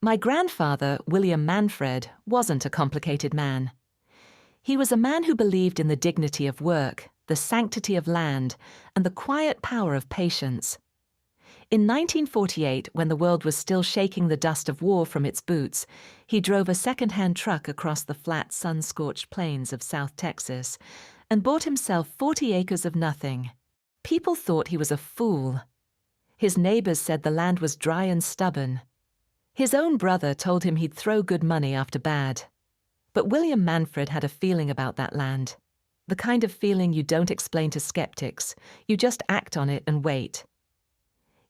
My grandfather, William Manfred, wasn't a complicated man. He was a man who believed in the dignity of work, the sanctity of land, and the quiet power of patience. In 1948, when the world was still shaking the dust of war from its boots, he drove a second-hand truck across the flat, sun-scorched plains of South Texas and bought himself 40 acres of nothing. People thought he was a fool. His neighbors said the land was dry and stubborn. His own brother told him he'd throw good money after bad. But William Manfred had a feeling about that land. The kind of feeling you don't explain to skeptics. You just act on it and wait.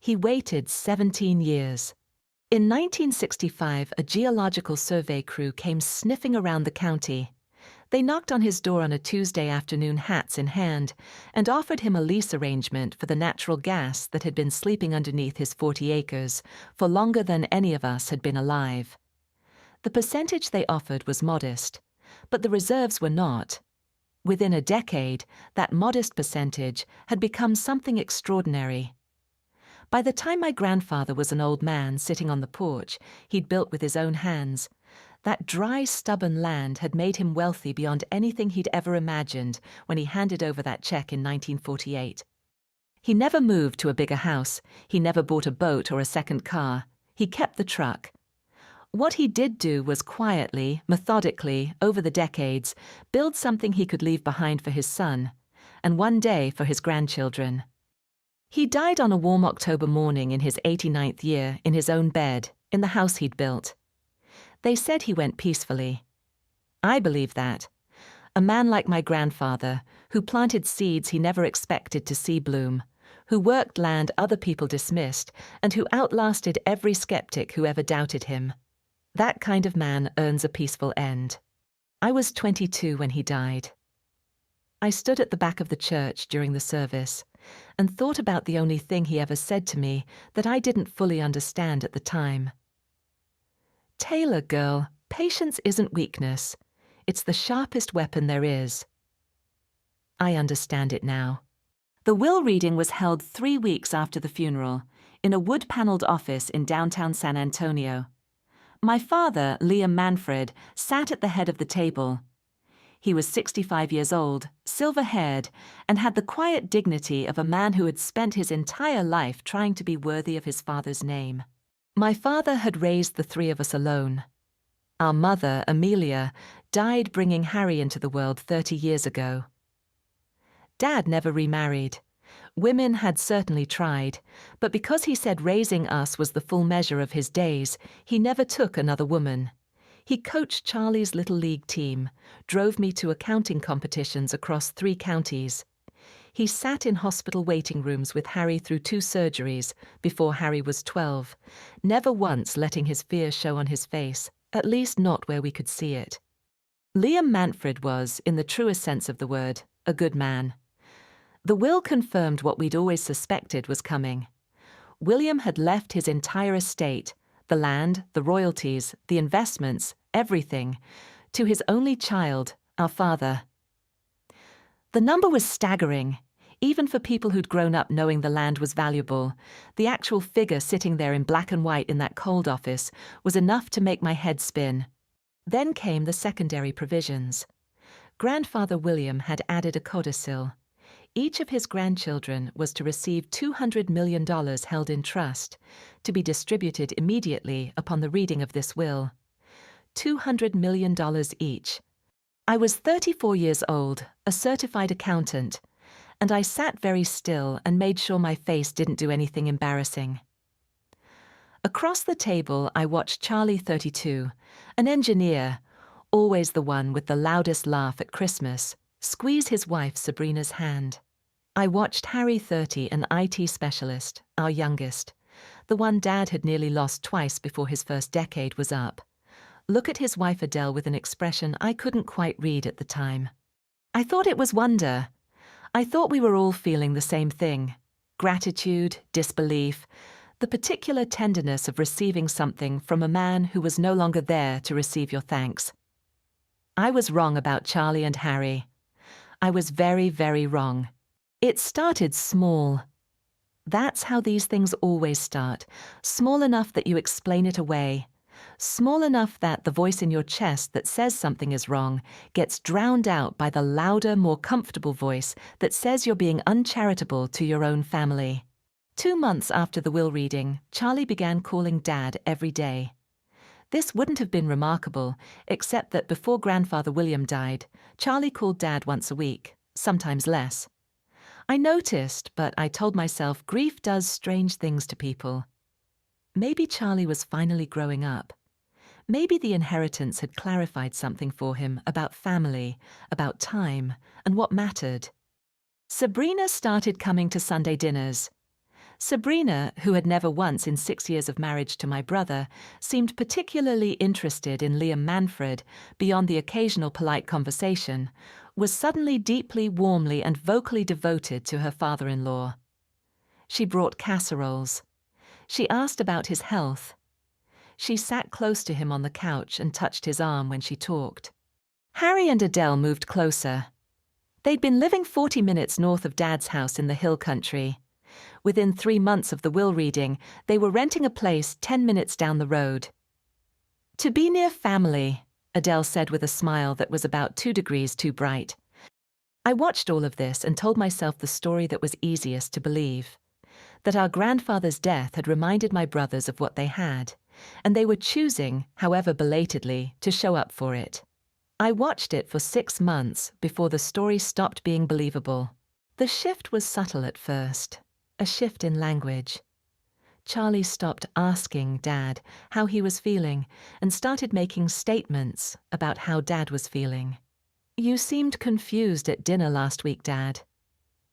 He waited 17 years. In 1965, a geological survey crew came sniffing around the county. They knocked on his door on a Tuesday afternoon, hats in hand, and offered him a lease arrangement for the natural gas that had been sleeping underneath his 40 acres for longer than any of us had been alive. The percentage they offered was modest, but the reserves were not. Within a decade, that modest percentage had become something extraordinary. By the time my grandfather was an old man sitting on the porch he'd built with his own hands, that dry, stubborn land had made him wealthy beyond anything he'd ever imagined when he handed over that check in 1948. He never moved to a bigger house. He never bought a boat or a second car. He kept the truck. What he did do was quietly, methodically, over the decades, build something he could leave behind for his son, and one day for his grandchildren. He died on a warm October morning in his 89th year in his own bed, in the house he'd built. They said he went peacefully. I believe that. A man like my grandfather, who planted seeds he never expected to see bloom, who worked land other people dismissed, and who outlasted every skeptic who ever doubted him. That kind of man earns a peaceful end. I was 22 when he died. I stood at the back of the church during the service and thought about the only thing he ever said to me that I didn't fully understand at the time. Taylor, girl, patience isn't weakness. It's the sharpest weapon there is. I understand it now. The will reading was held 3 weeks after the funeral, in a wood-paneled office in downtown San Antonio. My father, Liam Manfred, sat at the head of the table. He was 65 years old, silver-haired, and had the quiet dignity of a man who had spent his entire life trying to be worthy of his father's name. My father had raised the three of us alone. Our mother, Amelia, died bringing Harry into the world 30 years ago. Dad never remarried. Women had certainly tried, but because he said raising us was the full measure of his days, he never took another woman. He coached Charlie's little league team, drove me to accounting competitions across 3 counties. He sat in hospital waiting rooms with Harry through 2 surgeries before Harry was 12, never once letting his fear show on his face, at least not where we could see it. Liam Manfred was, in the truest sense of the word, a good man. The will confirmed what we'd always suspected was coming. William had left his entire estate, the land, the royalties, the investments, everything, to his only child, our father. The number was staggering. Even for people who'd grown up knowing the land was valuable, the actual figure sitting there in black and white in that cold office was enough to make my head spin. Then came the secondary provisions. Grandfather William had added a codicil. Each of his grandchildren was to receive $200 million held in trust, to be distributed immediately upon the reading of this will. $200 million each. I was 34 years old, a certified accountant, and I sat very still and made sure my face didn't do anything embarrassing. Across the table, I watched Charlie, 32, an engineer, always the one with the loudest laugh at Christmas, squeeze his wife Sabrina's hand. I watched Harry, 30, an IT specialist, our youngest, the one Dad had nearly lost twice before his first decade was up, look at his wife Adele with an expression I couldn't quite read at the time. I thought it was wonder. I thought we were all feeling the same thing. Gratitude, disbelief, the particular tenderness of receiving something from a man who was no longer there to receive your thanks. I was wrong about Charlie and Harry. I was very, very wrong. It started small. That's how these things always start, small enough that you explain it away. Small enough that the voice in your chest that says something is wrong gets drowned out by the louder, more comfortable voice that says you're being uncharitable to your own family. 2 months after the will reading, Charlie began calling Dad every day. This wouldn't have been remarkable, except that before Grandfather William died, Charlie called Dad once a week, sometimes less. I noticed, but I told myself grief does strange things to people. Maybe Charlie was finally growing up. Maybe the inheritance had clarified something for him about family, about time, and what mattered. Sabrina started coming to Sunday dinners. Sabrina, who had never once in 6 years of marriage to my brother, seemed particularly interested in Liam Manfred beyond the occasional polite conversation, was suddenly deeply, warmly, and vocally devoted to her father-in-law. She brought casseroles. She asked about his health. She sat close to him on the couch and touched his arm when she talked. Harry and Adele moved closer. They'd been living 40 minutes north of Dad's house in the hill country. Within 3 months of the will reading, they were renting a place 10 minutes down the road. "To be near family," Adele said with a smile that was about 2 degrees too bright. I watched all of this and told myself the story that was easiest to believe. That our grandfather's death had reminded my brothers of what they had, and they were choosing, however belatedly, to show up for it. I watched it for 6 months before the story stopped being believable. The shift was subtle at first. A shift in language. Charlie stopped asking Dad how he was feeling and started making statements about how Dad was feeling. "You seemed confused at dinner last week, Dad."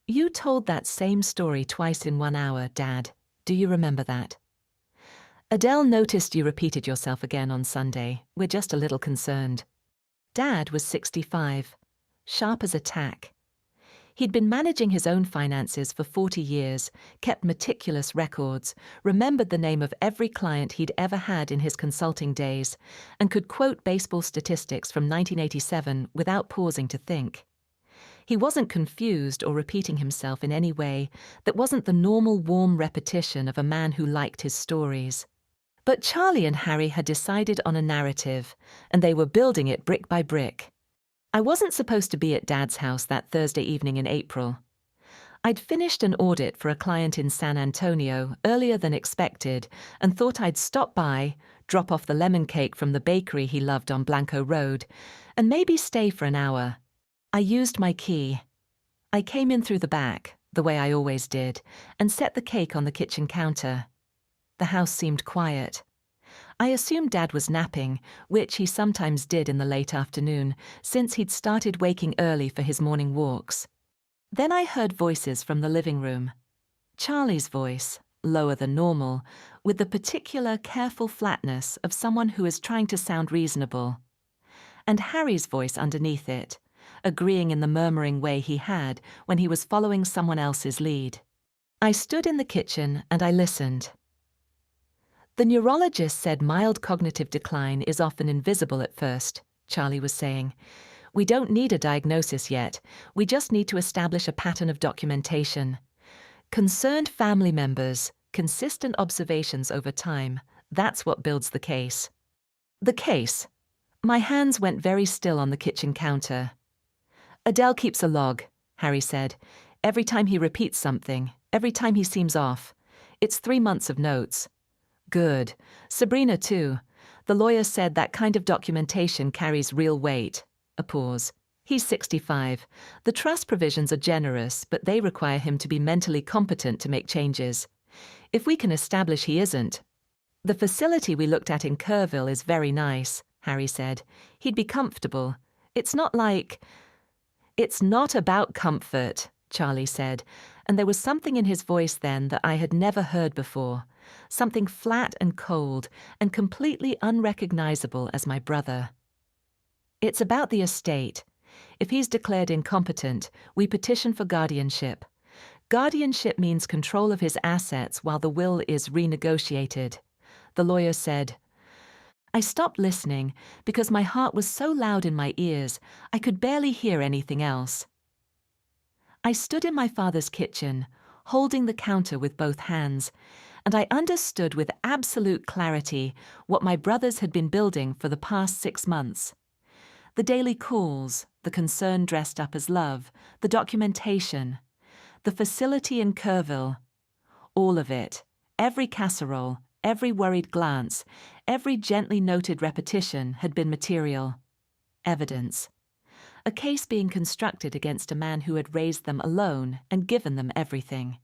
"You told that same story twice in 1 hour, Dad. Do you remember that?" "Adele noticed you repeated yourself again on Sunday. We're just a little concerned." Dad was 65, sharp as a tack. He'd been managing his own finances for 40 years, kept meticulous records, remembered the name of every client he'd ever had in his consulting days, and could quote baseball statistics from 1987 without pausing to think. He wasn't confused or repeating himself in any way that wasn't the normal warm repetition of a man who liked his stories. But Charlie and Harry had decided on a narrative, and they were building it brick by brick. I wasn't supposed to be at Dad's house that Thursday evening in April. I'd finished an audit for a client in San Antonio earlier than expected and thought I'd stop by, drop off the lemon cake from the bakery he loved on Blanco Road, and maybe stay for an hour. I used my key. I came in through the back, the way I always did, and set the cake on the kitchen counter. The house seemed quiet. I assumed Dad was napping, which he sometimes did in the late afternoon, since he'd started waking early for his morning walks. Then I heard voices from the living room. Charlie's voice, lower than normal, with the particular careful flatness of someone who is trying to sound reasonable. And Harry's voice underneath it, agreeing in the murmuring way he had when he was following someone else's lead. I stood in the kitchen and I listened. "The neurologist said mild cognitive decline is often invisible at first," Charlie was saying. "We don't need a diagnosis yet. We just need to establish a pattern of documentation. Concerned family members, consistent observations over time, that's what builds the case." The case. My hands went very still on the kitchen counter. "Adele keeps a log," Harry said. "Every time he repeats something, every time he seems off. It's 3 months of notes." "Good. Sabrina, too. The lawyer said that kind of documentation carries real weight." A pause. "He's 65. The trust provisions are generous, but they require him to be mentally competent to make changes. If we can establish he isn't." "The facility we looked at in Kerrville is very nice," Harry said. "He'd be comfortable. It's not like—" "It's not about comfort," Charlie said, and there was something in his voice then that I had never heard before. Something flat and cold and completely unrecognizable as my brother. "It's about the estate. If he's declared incompetent, we petition for guardianship. Guardianship means control of his assets while the will is renegotiated," the lawyer said. I stopped listening because my heart was so loud in my ears I could barely hear anything else. I stood in my father's kitchen, holding the counter with both hands, and I understood with absolute clarity what my brothers had been building for the past 6 months. The daily calls, the concern dressed up as love, the documentation, the facility in Kerrville, all of it, every casserole, every worried glance, every gently noted repetition had been material. Evidence. A case being constructed against a man who had raised them alone and given them everything.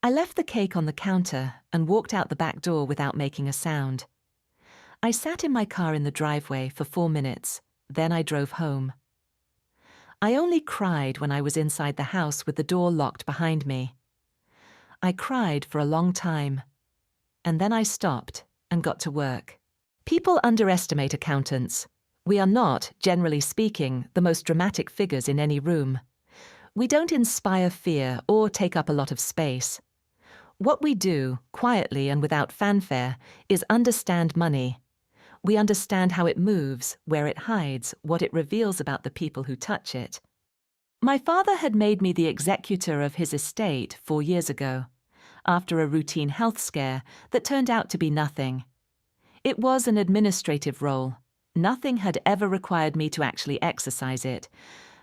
I left the cake on the counter and walked out the back door without making a sound. I sat in my car in the driveway for 4 minutes, then I drove home. I only cried when I was inside the house with the door locked behind me. I cried for a long time, and then I stopped and got to work. People underestimate accountants. We are not, generally speaking, the most dramatic figures in any room. We don't inspire fear or take up a lot of space. What we do, quietly and without fanfare, is understand money. We understand how it moves, where it hides, what it reveals about the people who touch it. My father had made me the executor of his estate 4 years ago, after a routine health scare that turned out to be nothing. It was an administrative role. Nothing had ever required me to actually exercise it,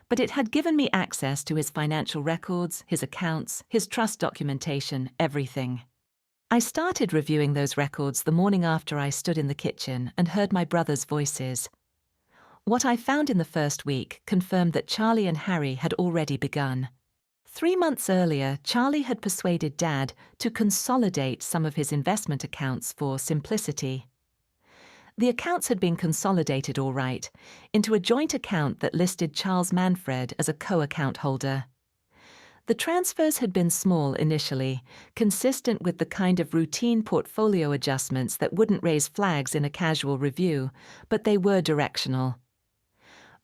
but it had given me access to his financial records, his accounts, his trust documentation, everything. I started reviewing those records the morning after I stood in the kitchen and heard my brothers' voices. What I found in the first week confirmed that Charlie and Harry had already begun. 3 months earlier, Charlie had persuaded Dad to consolidate some of his investment accounts for simplicity. The accounts had been consolidated all right, into a joint account that listed Charles Manfred as a co-account holder. The transfers had been small initially, consistent with the kind of routine portfolio adjustments that wouldn't raise flags in a casual review, but they were directional.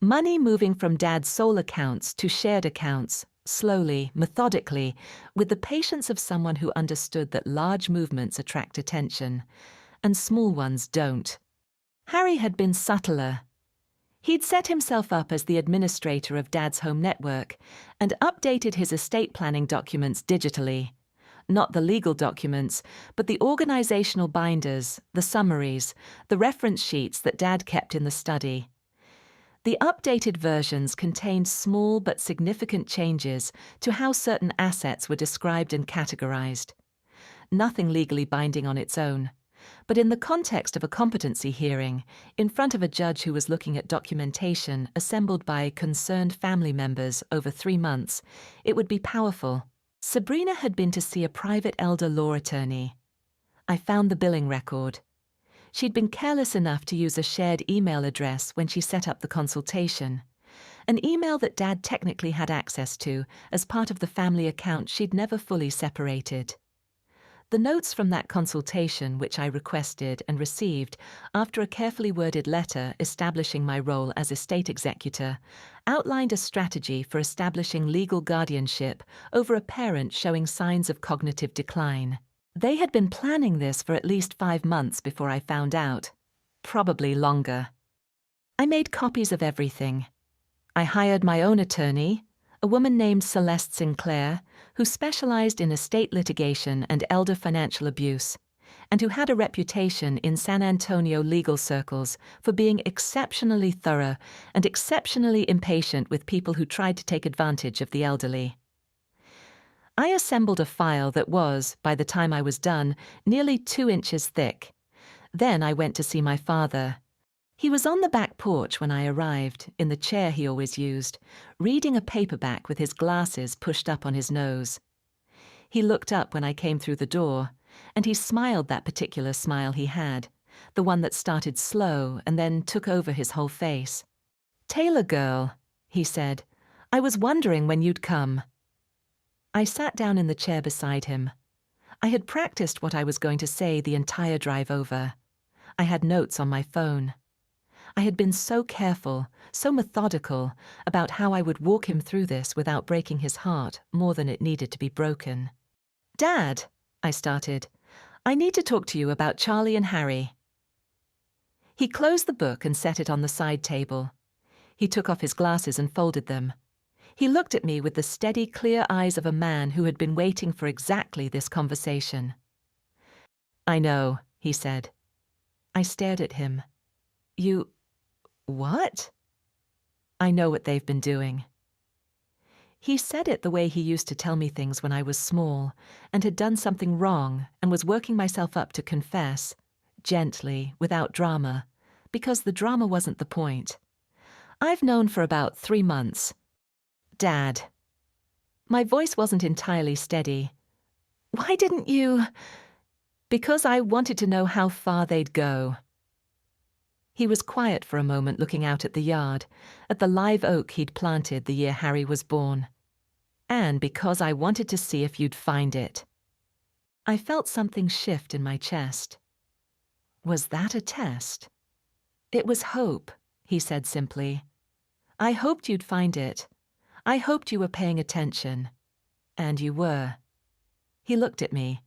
Money moving from Dad's sole accounts to shared accounts, slowly, methodically, with the patience of someone who understood that large movements attract attention, and small ones don't. Harry had been subtler. He'd set himself up as the administrator of Dad's home network and updated his estate planning documents digitally. Not the legal documents, but the organizational binders, the summaries, the reference sheets that Dad kept in the study. The updated versions contained small but significant changes to how certain assets were described and categorized. Nothing legally binding on its own. But in the context of a competency hearing, in front of a judge who was looking at documentation assembled by concerned family members over 3 months, it would be powerful. Sabrina had been to see a private elder law attorney. I found the billing record. She'd been careless enough to use a shared email address when she set up the consultation, an email that Dad technically had access to as part of the family account she'd never fully separated. The notes from that consultation, which I requested and received after a carefully worded letter establishing my role as estate executor, outlined a strategy for establishing legal guardianship over a parent showing signs of cognitive decline. They had been planning this for at least 5 months before I found out, probably longer. I made copies of everything. I hired my own attorney, a woman named Celeste Sinclair, who specialized in estate litigation and elder financial abuse, and who had a reputation in San Antonio legal circles for being exceptionally thorough and exceptionally impatient with people who tried to take advantage of the elderly. I assembled a file that was, by the time I was done, nearly 2 inches thick. Then I went to see my father. He was on the back porch when I arrived, in the chair he always used, reading a paperback with his glasses pushed up on his nose. He looked up when I came through the door, and he smiled that particular smile he had, the one that started slow and then took over his whole face. "Taylor girl," he said, "I was wondering when you'd come." I sat down in the chair beside him. I had practiced what I was going to say the entire drive over. I had notes on my phone. I had been so careful, so methodical, about how I would walk him through this without breaking his heart more than it needed to be broken. "Dad," I started, "I need to talk to you about Charlie and Harry." He closed the book and set it on the side table. He took off his glasses and folded them. He looked at me with the steady, clear eyes of a man who had been waiting for exactly this conversation. I know, he said. I stared at him. You... what? I know what they've been doing. He said it the way he used to tell me things when I was small and had done something wrong and was working myself up to confess, gently, without drama, because the drama wasn't the point. I've known for about 3 months. Dad. My voice wasn't entirely steady. Why didn't you... Because I wanted to know how far they'd go. He was quiet for a moment, looking out at the yard, at the live oak he'd planted the year Harry was born. And because I wanted to see if you'd find it. I felt something shift in my chest. Was that a test? It was hope, he said simply. I hoped you'd find it. I hoped you were paying attention. And you were. He looked at me.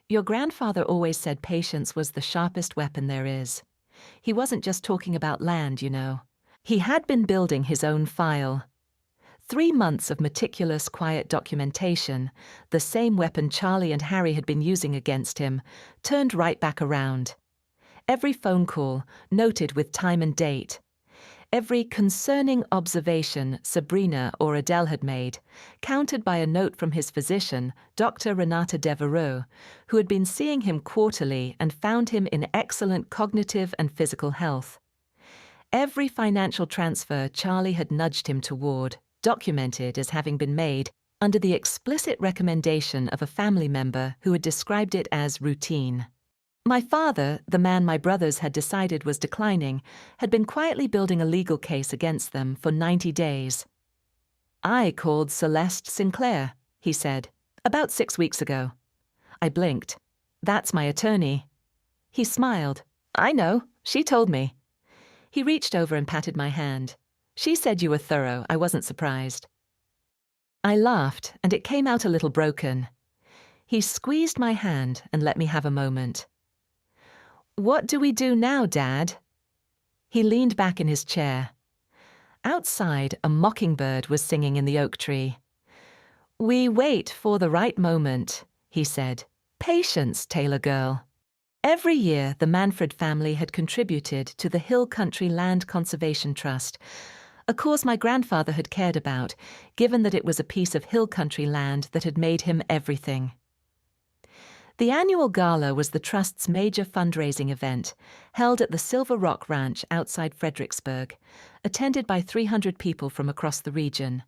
Your grandfather always said patience was the sharpest weapon there is. He wasn't just talking about land, you know. He had been building his own file. 3 months of meticulous, quiet documentation, the same weapon Charlie and Harry had been using against him, turned right back around. Every phone call, noted with time and date. Every concerning observation Sabrina or Adele had made, countered by a note from his physician, Dr. Renata Devereux, who had been seeing him quarterly and found him in excellent cognitive and physical health. Every financial transfer Charlie had nudged him toward, documented as having been made under the explicit recommendation of a family member who had described it as routine. My father, the man my brothers had decided was declining, had been quietly building a legal case against them for 90 days. I called Celeste Sinclair, he said, about 6 weeks ago. I blinked. That's my attorney. He smiled. I know, she told me. He reached over and patted my hand. She said you were thorough, I wasn't surprised. I laughed, and it came out a little broken. He squeezed my hand and let me have a moment. What do we do now, Dad? He leaned back in his chair. Outside, a mockingbird was singing in the oak tree. We wait for the right moment, he said. Patience, Taylor girl. Every year, the Manfred family had contributed to the Hill Country Land Conservation Trust, a cause my grandfather had cared about, given that it was a piece of hill country land that had made him everything. The annual gala was the Trust's major fundraising event, held at the Silver Rock Ranch outside Fredericksburg, attended by 300 people from across the region.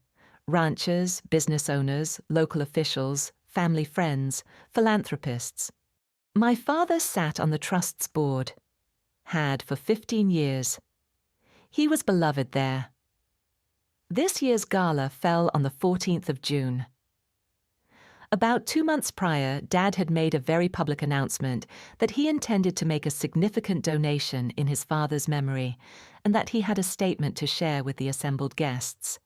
Ranchers, business owners, local officials, family friends, philanthropists. My father sat on the Trust's board. Had for 15 years. He was beloved there. This year's gala fell on the 14th of June. About 2 months prior, Dad had made a very public announcement that he intended to make a significant donation in his father's memory, and that he had a statement to share with the assembled guests.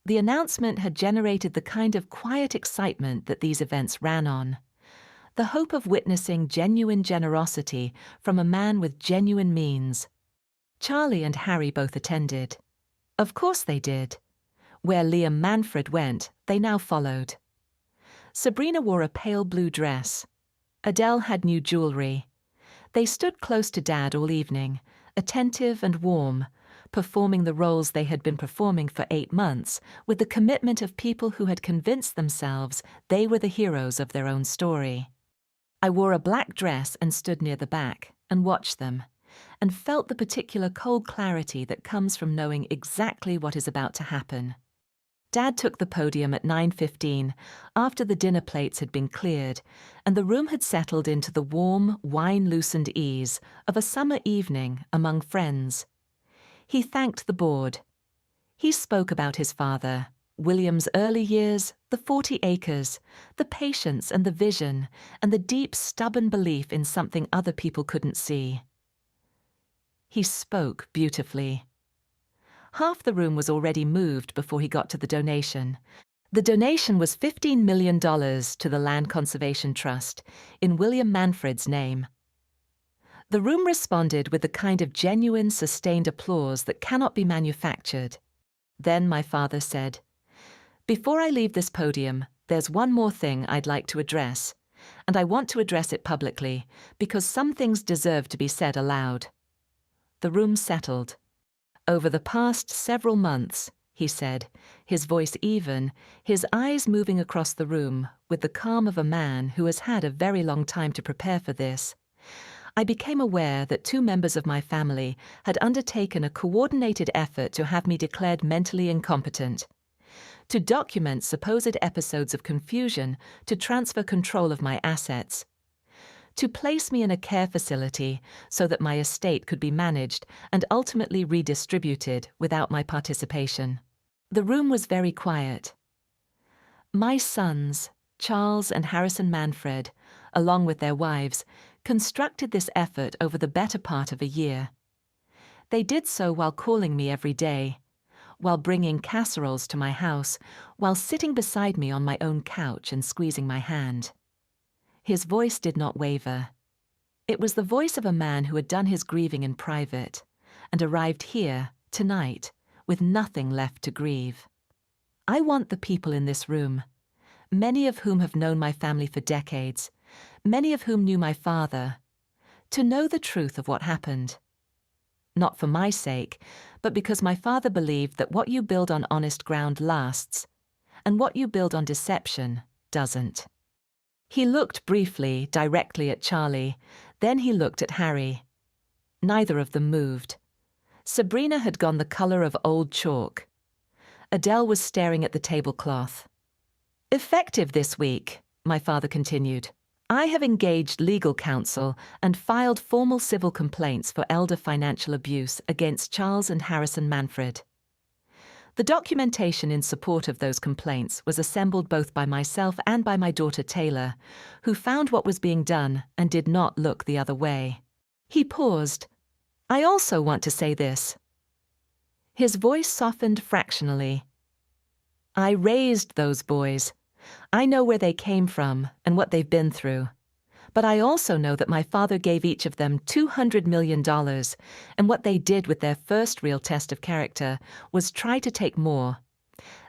The announcement had generated the kind of quiet excitement that these events ran on. The hope of witnessing genuine generosity from a man with genuine means. Charlie and Harry both attended. Of course they did. Where Liam Manfred went, they now followed. Sabrina wore a pale blue dress. Adele had new jewelry. They stood close to Dad all evening, attentive and warm, performing the roles they had been performing for 8 months with the commitment of people who had convinced themselves they were the heroes of their own story. I wore a black dress and stood near the back and watched them, and felt the particular cold clarity that comes from knowing exactly what is about to happen. Dad took the podium at 9:15, after the dinner plates had been cleared, and the room had settled into the warm, wine-loosened ease of a summer evening among friends. He thanked the board. He spoke about his father, William's early years, the 40 acres, the patience and the vision, and the deep, stubborn belief in something other people couldn't see. He spoke beautifully. Half the room was already moved before he got to the donation. The donation was $15 million to the Land Conservation Trust, in William Manfred's name. The room responded with the kind of genuine, sustained applause that cannot be manufactured. Then my father said, "Before I leave this podium, there's one more thing I'd like to address, and I want to address it publicly because some things deserve to be said aloud." The room settled. "Over the past several months," he said, his voice even, his eyes moving across the room with the calm of a man who has had a very long time to prepare for this, "I became aware that 2 members of my family had undertaken a coordinated effort to have me declared mentally incompetent, to document supposed episodes of confusion to transfer control of my assets, to place me in a care facility so that my estate could be managed and ultimately redistributed without my participation." The room was very quiet. My sons, Charles and Harrison Manfred, along with their wives, constructed this effort over the better part of a year. They did so while calling me every day, while bringing casseroles to my house, while sitting beside me on my own couch and squeezing my hand. His voice did not waver. It was the voice of a man who had done his grieving in private and arrived here, tonight, with nothing left to grieve. I want the people in this room, many of whom have known my family for decades, many of whom knew my father, to know the truth of what happened. Not for my sake, but because my father believed that what you build on honest ground lasts, and what you build on deception doesn't. He looked briefly, directly at Charlie, then he looked at Harry. Neither of them moved. Sabrina had gone the color of old chalk. Adele was staring at the tablecloth. "Effective this week," my father continued, "I have engaged legal counsel and filed formal civil complaints for elder financial abuse against Charles and Harrison Manfred. The documentation in support of those complaints was assembled both by myself and by my daughter Taylor, who found what was being done and did not look the other way." He paused. "I also want to say this." His voice softened fractionally. "I raised those boys. I know where they came from and what they've been through. But I also know that my father gave each of them $200 million, and what they did with their first real test of character was try to take more.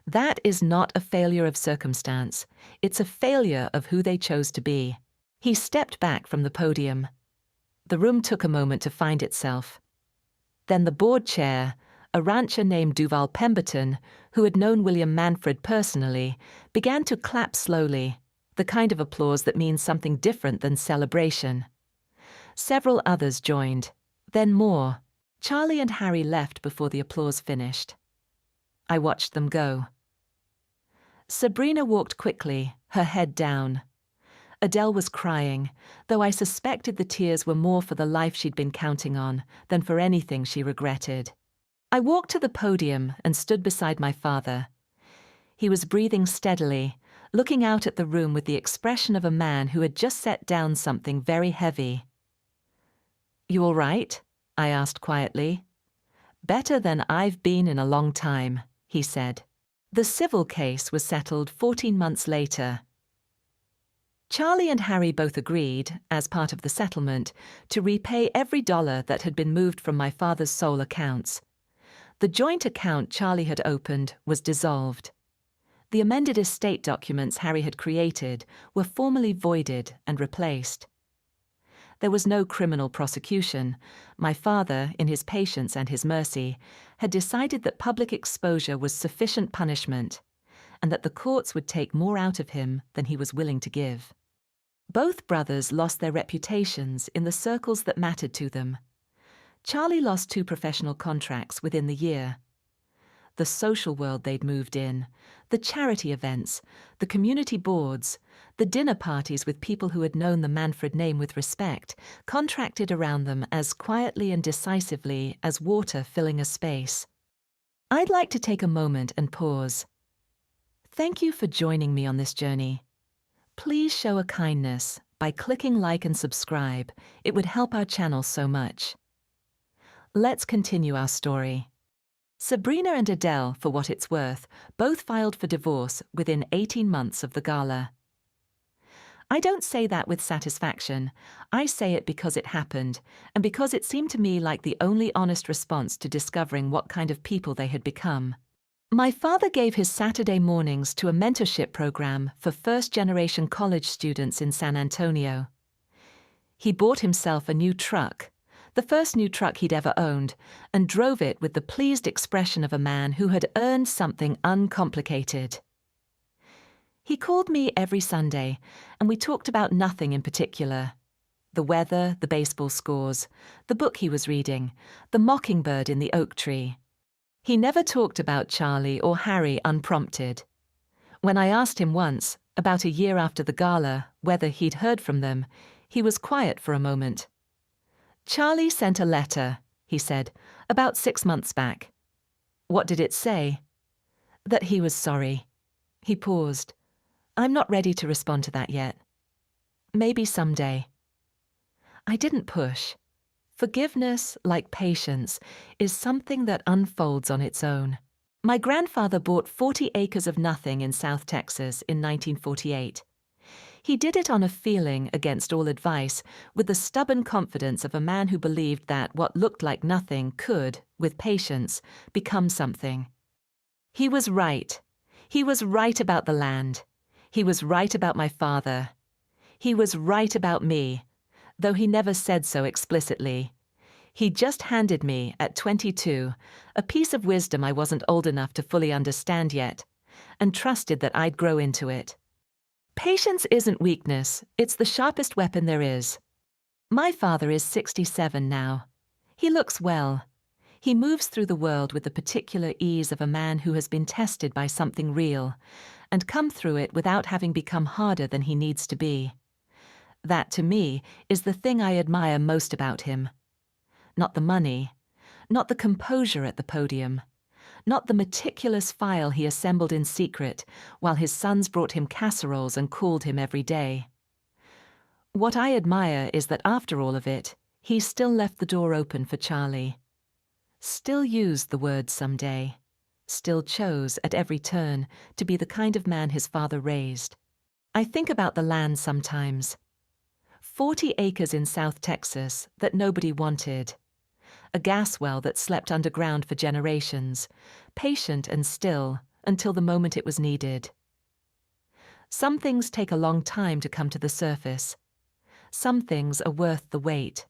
That is not a failure of circumstance. It's a failure of who they chose to be." He stepped back from the podium. The room took a moment to find itself. Then the board chair, a rancher named Duval Pemberton, who had known William Manfred personally, began to clap slowly, the kind of applause that means something different than celebration. Several others joined, then more. Charlie and Harry left before the applause finished. I watched them go. Sabrina walked quickly, her head down. Adele was crying, though I suspected the tears were more for the life she'd been counting on than for anything she regretted. I walked to the podium and stood beside my father. He was breathing steadily, looking out at the room with the expression of a man who had just set down something very heavy. "You all right?" I asked quietly. "Better than I've been in a long time," he said. The civil case was settled 14 months later. Charlie and Harry both agreed, as part of the settlement, to repay every dollar that had been moved from my father's sole accounts. The joint account Charlie had opened was dissolved. The amended estate documents Harry had created were formally voided and replaced. There was no criminal prosecution. My father, in his patience and his mercy, had decided that public exposure was sufficient punishment, and that the courts would take more out of him than he was willing to give. Both brothers lost their reputations in the circles that mattered to them. Charlie lost 2 professional contracts within the year. The social world they'd moved in, the charity events, the community boards, the dinner parties with people who had known the Manfred name with respect, contracted around them as quietly and decisively as water filling a space. I'd like to take a moment and pause. Thank you for joining me on this journey. Please show a kindness by clicking like and subscribe. It would help our channel so much. Let's continue our story. Sabrina and Adele, for what it's worth, both filed for divorce within 18 months of the gala. I don't say that with satisfaction. I say it because it happened, and because it seemed to me like the only honest response to discovering what kind of people they had become. My father gave his Saturday mornings to a mentorship program for first-generation college students in San Antonio. He bought himself a new truck, the first new truck he'd ever owned, and drove it with the pleased expression of a man who had earned something uncomplicated. He called me every Sunday, and we talked about nothing in particular. The weather, the baseball scores, the book he was reading, the mockingbird in the oak tree. He never talked about Charlie or Harry unprompted. When I asked him once, about a year after the gala, whether he'd heard from them, he was quiet for a moment. "Charlie sent a letter," he said, "about 6 months back." "What did it say?" "That he was sorry." He paused. "I'm not ready to respond to that yet. Maybe someday." I didn't push. Forgiveness, like patience, is something that unfolds on its own. My grandfather bought 40 acres of nothing in South Texas in 1948. He did it on a feeling, against all advice, with the stubborn confidence of a man who believed that what looked like nothing could, with patience, become something. He was right. He was right about the land. He was right about my father. He was right about me, though he never said so explicitly. He just handed me, at 22, a piece of wisdom I wasn't old enough to fully understand yet, and trusted that I'd grow into it. Patience isn't weakness, it's the sharpest weapon there is. My father is 67 now. He looks well. He moves through the world with the particular ease of a man who has been tested by something real, and come through it without having become harder than he needs to be. That, to me, is the thing I admire most about him. Not the money, not the composure at the podium, not the meticulous file he assembled in secret while his sons brought him casseroles and called him every day. What I admire is that after all of it, he still left the door open for Charlie. Still used the word someday. Still chose, at every turn, to be the kind of man his father raised. I think about the land sometimes. 40 acres in South Texas that nobody wanted. A gas well that slept underground for generations, patient and still until the moment it was needed. Some things take a long time to come to the surface. Some things are worth the wait.